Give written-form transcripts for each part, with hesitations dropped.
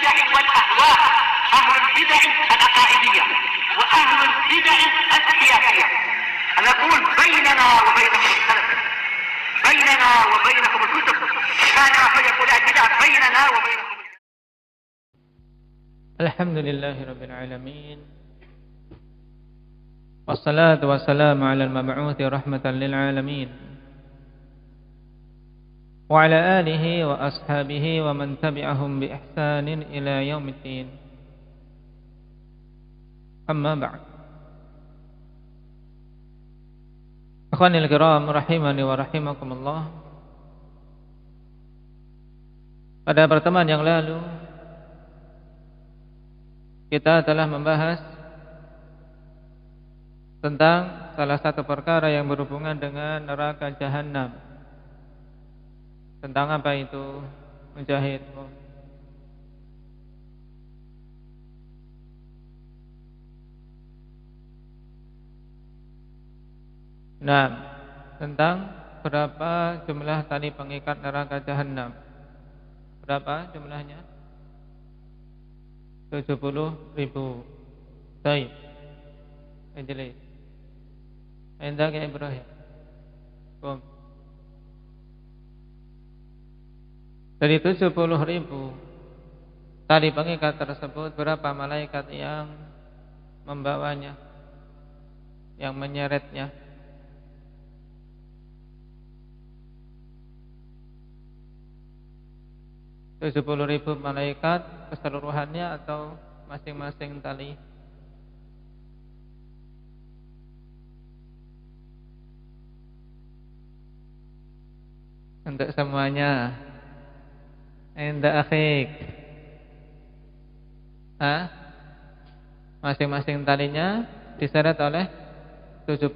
البدع والأهواء، أهل البدع العقائدية وأهل البدع السياسية. نقول بيننا وبينكم السلف، بيننا وبينكم الكتب، كان فيقول البدع بيننا وبينكم. الحمد لله رب العالمين، والصلاة والسلام على المبعوث رحمة للعالمين وعلى آله وأصحابه ومن تبعهم بإحسان إلى يوم الدين. أما بعد، أخواني الكرام rahimani wa rahimakumullah. Pada pertemuan yang lalu kita telah membahas tentang salah satu perkara yang berhubungan dengan neraka Jahannam. Tentang apa itu, Mujahid? Nah, tentang berapa jumlah tali pengikat neraka Jahannam. Berapa jumlahnya? 70.000. Baik. Anjali. Anda ke Ibrahim. Kom. Dari 70.000 tali pengikat tersebut, berapa malaikat yang membawanya, yang menyeretnya? Itu 70.000 malaikat keseluruhannya atau masing-masing tali? Untuk semuanya. Inda akhik. Masing-masing talinya diseret oleh 70.000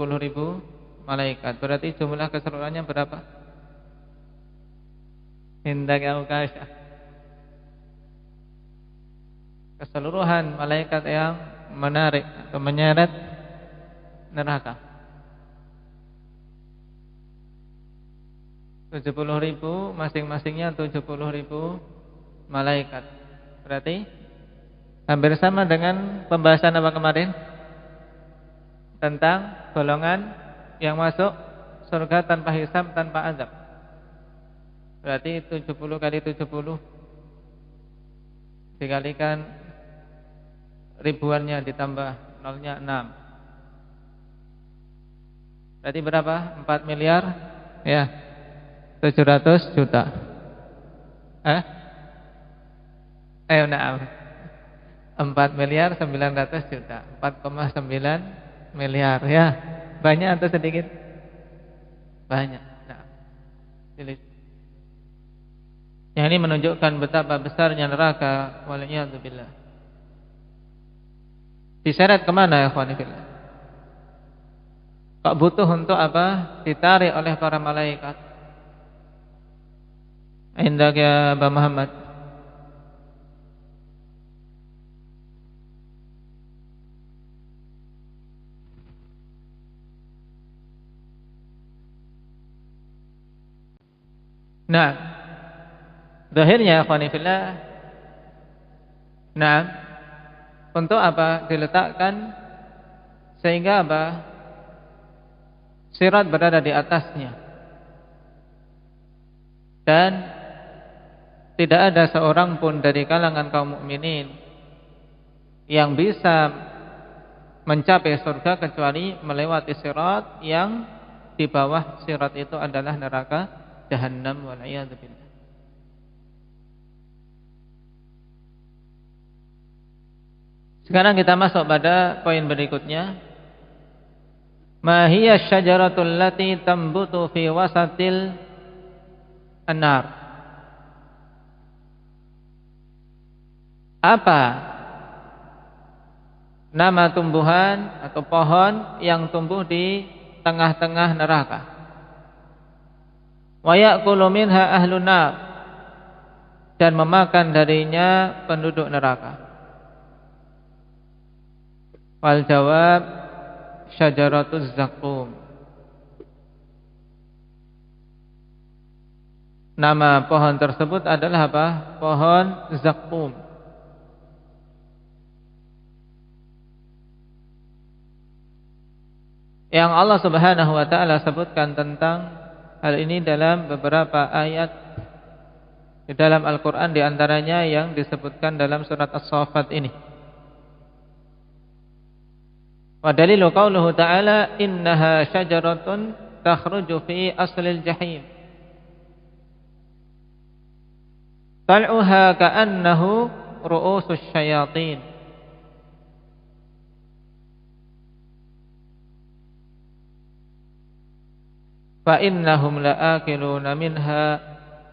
malaikat. Berarti jumlah keseluruhannya berapa? Inda Kaukasha. Keseluruhan malaikat yang menarik atau menyeret neraka 70.000, masing-masingnya 70.000 malaikat. Berarti hampir sama dengan pembahasan apa kemarin? Tentang golongan yang masuk surga tanpa hisab, tanpa azab. Berarti 70 kali 70 dikalikan ribuannya ditambah nolnya 6. Berarti berapa? 4 miliar ya, 700 juta. Nah, 4 miliar 900 juta, 4,9 miliar ya. Banyak atau sedikit? Banyak. Nah, yang ini menunjukkan betapa besarnya neraka. Waliyadzubillah. Diseret kemana ya khwanifillah? Kok butuh untuk apa? Ditarik oleh para malaikat. Indak ya Aba Muhammad. Nah, zahirnya khwanifillah. Nah, untuk apa diletakkan sehingga apa? Sirat berada di atasnya. Dan tidak ada seorang pun dari kalangan kaum mukminin yang bisa mencapai surga kecuali melewati sirat, yang di bawah sirat itu adalah neraka Jahannam. Wal'iyadzubillah. Sekarang kita masuk pada poin berikutnya. Ma hiya syajaratul lati tambutu fi wasatil an-nar. Apa nama tumbuhan atau pohon yang tumbuh di tengah-tengah neraka? Wa ya'kulu minha ahlun nar, dan memakan darinya penduduk neraka. Wal jawab syajaratuz zaqqum. Nama pohon tersebut adalah apa? Pohon zaqqum. yang Allah Subhanahu wa taala sebutkan tentang hal ini dalam beberapa ayat di dalam Al-Qur'an, di antaranya yang disebutkan dalam surat As-Saffat ini. Wa dalilu qauluhu ta'ala innaha syajaratun takhruju fi aslil jahim tal'uha ka'annahu ru'usus syayatin. Fa innahum la'akiluna minha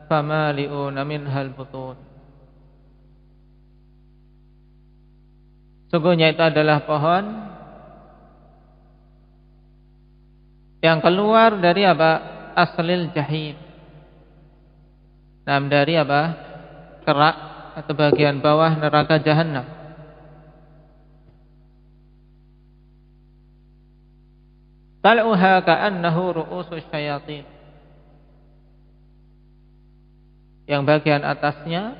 famali'una minhal butun. Sungguhnya itu adalah pohon yang keluar dari apa? Aslil jahim. Dari apa? Kerak atau bagian bawah neraka Jahannam. Tal'uha ka'annahu ru'usus syayatin. Yang bagian atasnya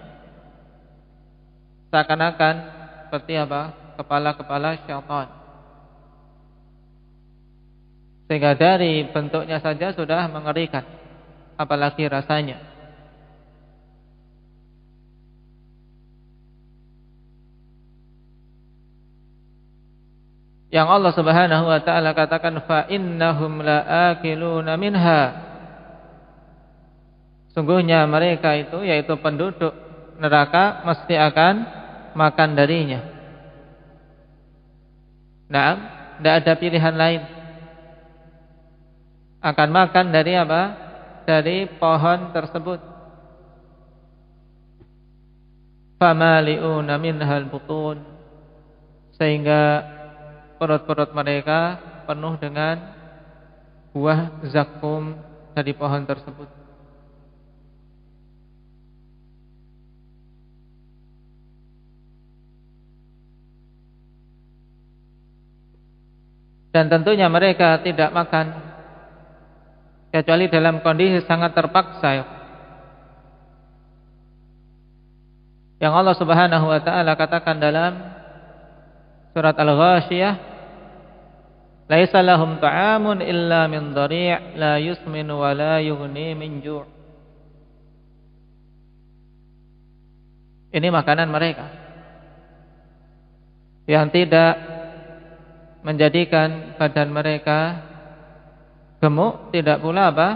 seakan-akan seperti apa? Kepala-kepala syaitan. Sehingga dari bentuknya saja sudah mengerikan, apalagi rasanya. Yang Allah Subhanahu wa taala katakan fa innahum la'akiluna minha. Sungguhnya mereka itu, yaitu penduduk neraka, mesti akan makan darinya. Nah, tidak ada pilihan lain. Akan makan dari apa? Dari pohon tersebut. Famali'una minhal butun. Sehingga perut-perut mereka penuh dengan buah zakum dari pohon tersebut. Dan tentunya mereka tidak makan kecuali dalam kondisi sangat terpaksa. Yang Allah Subhanahu wa taala katakan dalam surat Al-Ghasyiyah, laisa lahum ta'amun illa min dhari' la yusminu wa la yughni min ju'. Ini makanan mereka yang tidak menjadikan badan mereka gemuk, tidak pula apa?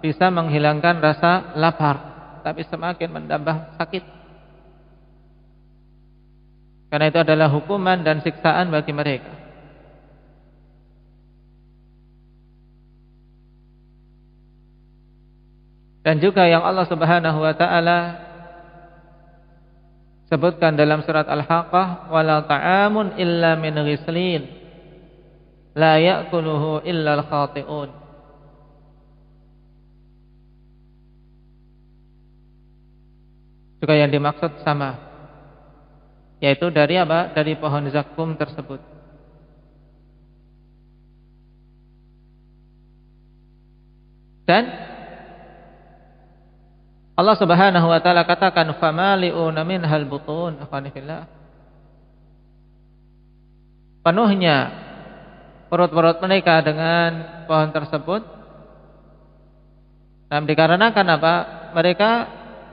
Bisa menghilangkan rasa lapar, tapi semakin menambah sakit. Karena itu adalah hukuman dan siksaan bagi mereka. Dan juga yang Allah Subhanahu wa taala sebutkan dalam surat Al-Haqqah, wala ta'amun illa min ghislin la ya'kuluhu illa al-khati'un. Juga yang dimaksud sama, yaitu dari apa? Dari pohon zakum tersebut. Dan Allah Subhanahu wa taala katakan famali'una minhal butun. Afanillah. Penuhnya perut-perut mereka dengan pohon tersebut. Nah, dikarenakan apa? Mereka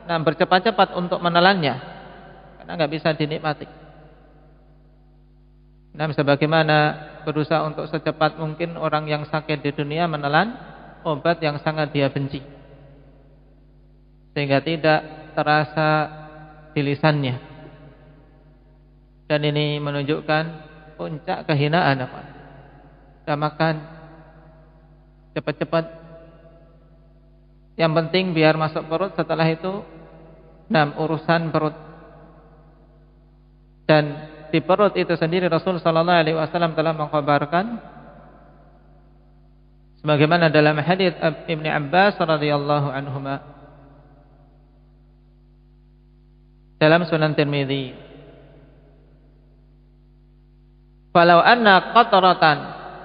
bercepat-cepat untuk menelannya, karena enggak bisa dinikmati. Nah, sebagaimana berusaha untuk secepat mungkin orang yang sakit di dunia menelan obat yang sangat dia benci, sehingga tidak terasa di lisannya. Dan ini menunjukkan puncak kehinaan apa? Kita makan cepat-cepat, yang penting biar masuk perut, setelah itu urusan perut. Dan di perut itu sendiri Rasul sallallahu alaihi wasallam telah mengkhabarkan sebagaimana dalam hadis Ibnu Abbas radhiyallahu anhuma dalam Sunan Tirmidzi, falau anna qatratan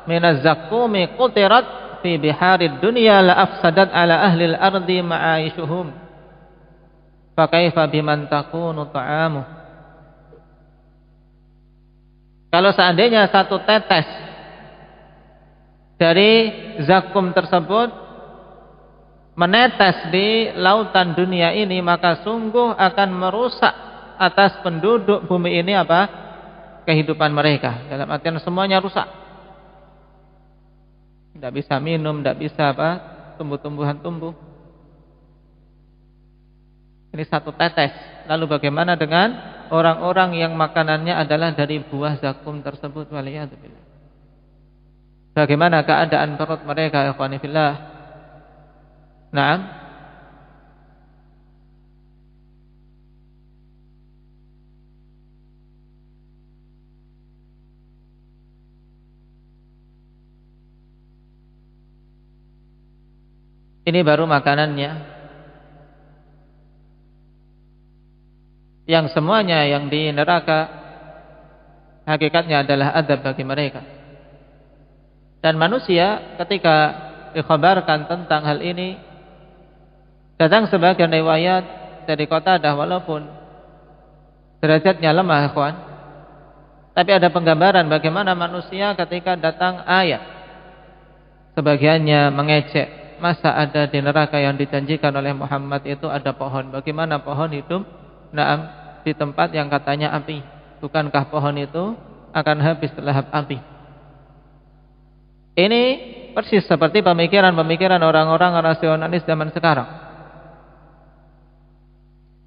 minaz zakumi qutirat fi biharid dunya la afsadat ala ahli al-ardi ma'aishuhum fa kaifa biman takunu ta'amuh. Kalau seandainya satu tetes dari zakum tersebut menetes di lautan dunia ini, maka sungguh akan merusak atas penduduk bumi ini kehidupan mereka. Dalam artian semuanya rusak. Tidak bisa minum, tidak bisa tumbuh-tumbuhan tumbuh. Ini satu tetes. Lalu bagaimana dengan orang-orang yang makanannya adalah dari buah zakum tersebut? Waliyadzubillah. Bagaimana keadaan perut mereka, ikhwani fillah? Naam. Ini baru makanannya. Yang semuanya yang di neraka hakikatnya adalah adab bagi mereka. Dan manusia ketika dikhabarkan tentang hal ini, datang sebagian riwayat dari Qatadah, walaupun derajatnya lemah, ikhwan, tapi ada penggambaran bagaimana manusia ketika datang ayat. Sebagiannya mengejek, masa ada di neraka yang dijanjikan oleh Muhammad itu ada pohon. Bagaimana pohon hidup di tempat yang katanya api? Bukankah pohon itu akan habis terlahap api? Ini persis seperti pemikiran-pemikiran orang-orang rasionalis zaman sekarang,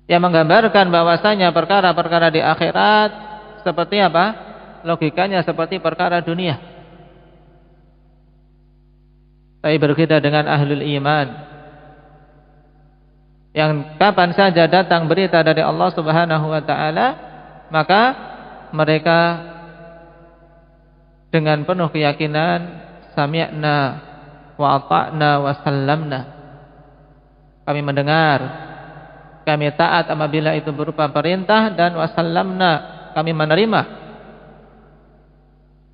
yang menggambarkan bahwasanya perkara-perkara di akhirat seperti logikanya seperti perkara dunia. Tapi berbeda dengan ahlul iman, yang kapan saja datang berita dari Allah Subhanahu wa taala, maka mereka dengan penuh keyakinan sami'na wa ata'na wa sallamna. Kami mendengar, kami taat apabila itu berupa perintah, dan wasallamna, kami menerima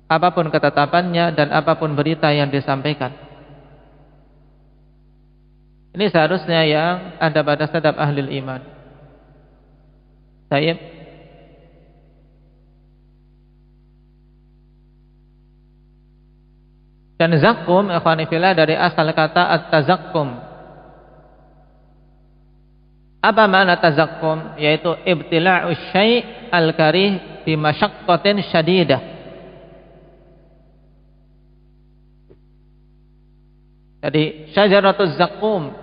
apapun ketetapannya dan apapun berita yang disampaikan. Ini seharusnya yang ada pada sadap ahli iman. Baik. Dan zakum, ikhwani fillah, dari asal kata at-tazakkum. Apa makna tazakkum? Yaitu ibtila'u syai' al-karih bi masyaqqatin syadidah. Jadi syajaratuz zakum,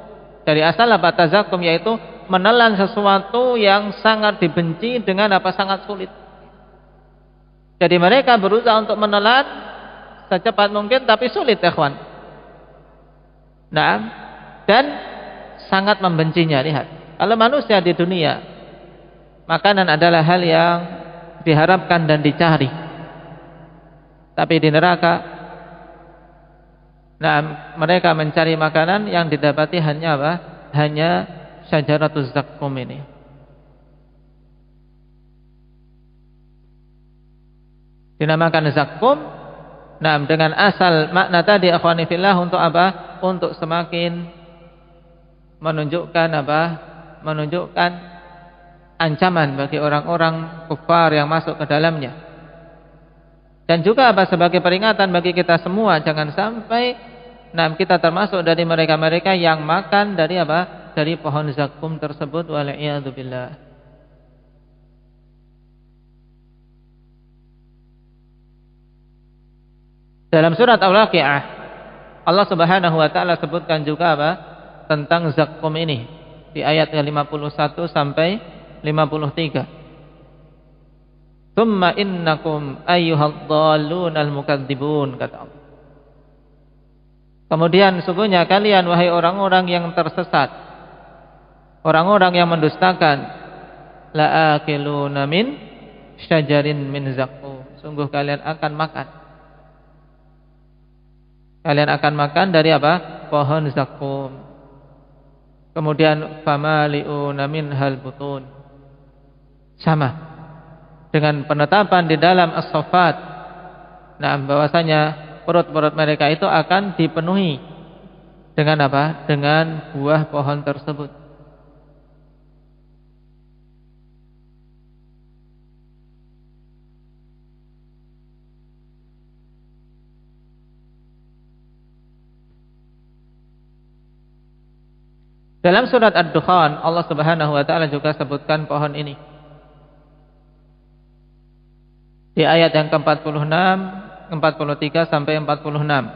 dari asal tazakkum, yaitu menelan sesuatu yang sangat dibenci dengan sangat sulit. Jadi mereka berusaha untuk menelan secepat mungkin, tapi sulit, ikhwan. Nah, dan sangat membencinya. Lihat, kalau manusia di dunia, makanan adalah hal yang diharapkan dan dicari. Tapi di neraka, mereka mencari makanan yang didapati hanya hanya syajaratuz zakum ini. Dinamakan zakum, dengan asal makna tadi, akhwani fillah, untuk apa? Untuk semakin menunjukkan menunjukkan ancaman bagi orang-orang kufar yang masuk ke dalamnya. Dan juga sebagai peringatan bagi kita semua, jangan sampai kita termasuk dari mereka-mereka yang makan dari dari pohon zakum tersebut, wal'iyadzubillah. Dalam surat Al-Waqi'ah, Allah Subhanahu wa taala sebutkan juga tentang zakum ini di ayat 51 sampai 53. Tsumma innakum ayyuhadh-dhallunal mukadzibun, kata Allah. Kemudian sungguhnya kalian, wahai orang-orang yang tersesat, orang-orang yang mendustakan, la'akiluna min syajarin min zakum. Sungguh kalian akan makan. Kalian akan makan dari pohon zakum. Kemudian famali'una minhal butun. Sama dengan penetapan di dalam as-saffat, bahwasanya perut-perut mereka itu akan dipenuhi dengan dengan buah pohon tersebut. Dalam surat Ad-Dukhan Allah Subhanahu wa taala juga sebutkan pohon ini. Di ayat yang ke-46, 43 sampai 46.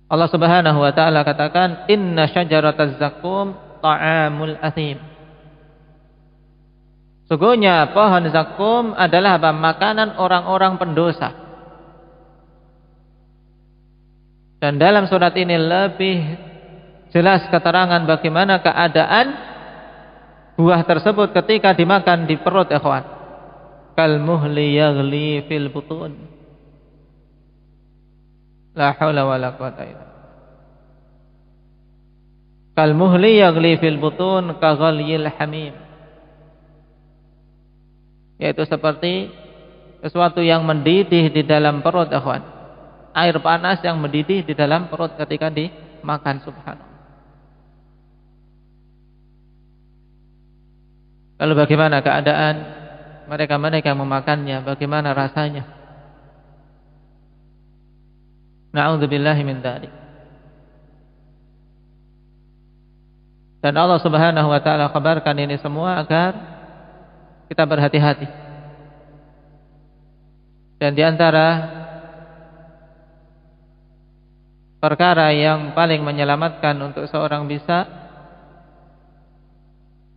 Allah Subhanahu wa taala katakan, "Inna syajarataz zakum ta'amul athim." Sungguhnya pohon zakum adalah apa? Makanan orang-orang pendosa. Dan dalam surat ini lebih jelas keterangan bagaimana keadaan buah tersebut ketika dimakan di perut, ikhwan. Kal muhli yaghli fil butun. La haula wala quwata illa billah. Kal muhli yaghli fil butun ka ghalyil hamim. Yaitu seperti sesuatu yang mendidih di dalam perut, ikhwan. Air panas yang mendidih di dalam perut ketika dimakan, subhanallah. Lalu bagaimana keadaan mereka yang memakannya? Bagaimana rasanya? Na'udzubillahi min dzalik. Dan Allah Subhanahu wa taala kabarkan ini semua agar kita berhati-hati. Dan di antara perkara yang paling menyelamatkan untuk seorang bisa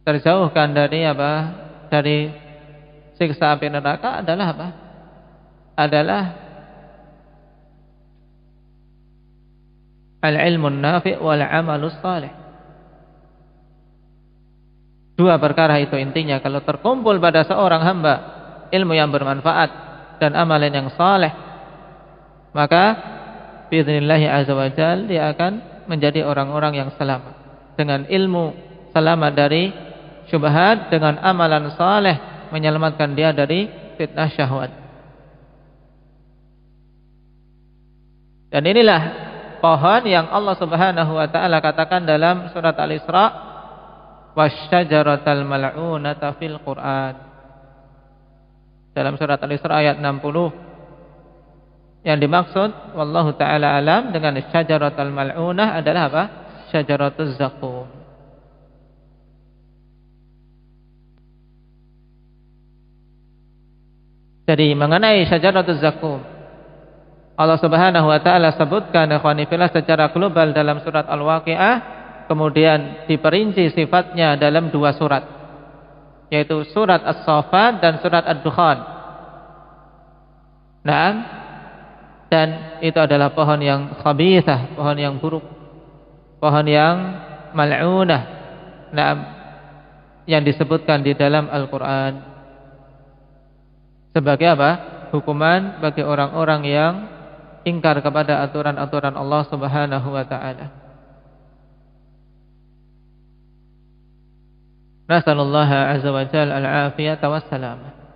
terjauhkan dari apa? Dari siksa api neraka adalah apa? Adalah al-ilmun nafi' wal 'amalus salih. Dua perkara itu intinya kalau terkumpul pada seorang hamba, ilmu yang bermanfaat dan amalan yang saleh, maka biiznillah azza wajalla dia akan menjadi orang-orang yang selamat. Dengan ilmu selamat dari syubhat, dengan amalan saleh menyelamatkan dia dari fitnah syahwat. Dan inilah pohon yang Allah Subhanahu wa taala katakan dalam surat Al-Isra, wasyajaratal mal'unata fil Qur'an. Dalam surat Al-Isra ayat 60. Yang dimaksud wallahu taala alam dengan syajaratal mal'unah adalah apa? Syajaratuz zakum. Jadi mengenai syajaratuz zakum, Allah Subhanahu wa taala sebutkan ikhwani fillah secara global dalam surat Al-Waqiah, kemudian diperinci sifatnya dalam dua surat, yaitu surat As-Saffat dan surat Ad-Dukhan. Naam, dan itu adalah pohon yang khabithah, pohon yang buruk, pohon yang mal'unah. Naam, yang disebutkan di dalam Al-Quran sebagai apa? Hukuman bagi orang-orang yang ingkar kepada aturan-aturan Allah Subhanahu wa ta'ala. Nasallallahu azza wa jalla al-afiyata wassalamah.